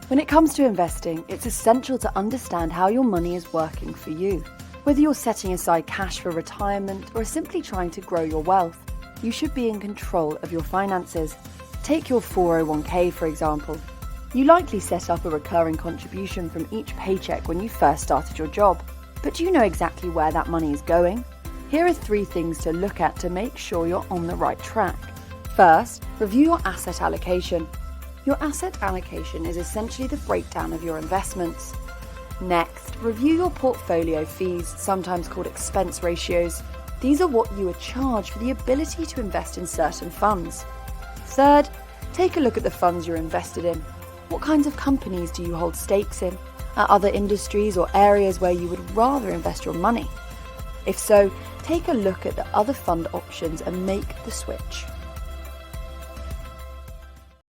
When it comes to investing, it's essential to understand how your money is working for you. Whether you're setting aside cash for retirement or simply trying to grow your wealth, you should be in control of your finances. Take your 401k, for example. You likely set up a recurring contribution from each paycheck when you first started your job. But do you know exactly where that money is going? Here are 3 things to look at to make sure you're on the right track. First, review your asset allocation. Your asset allocation is essentially the breakdown of your investments. Next, review your portfolio fees, sometimes called expense ratios. These are what you are charged for the ability to invest in certain funds. Third, take a look at the funds you're invested in. What kinds of companies do you hold stakes in? Are other industries or areas where you would rather invest your money? If so, take a look at the other fund options and make the switch.